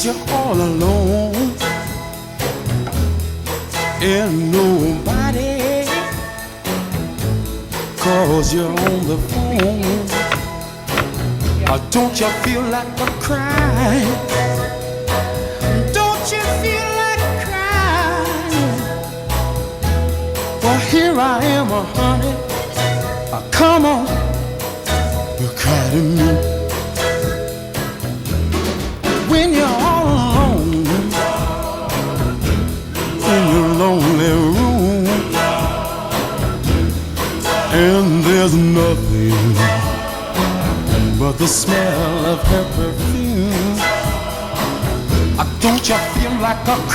you're all alone and nobody calls you on the phone? Or don't you feel like a crying? Don't you feel like crying? Well, here I am, honey. Come on, you cry to me when you're all alone in your lonely room, and there's nothing but the smell of her perfume. Don't you feel like a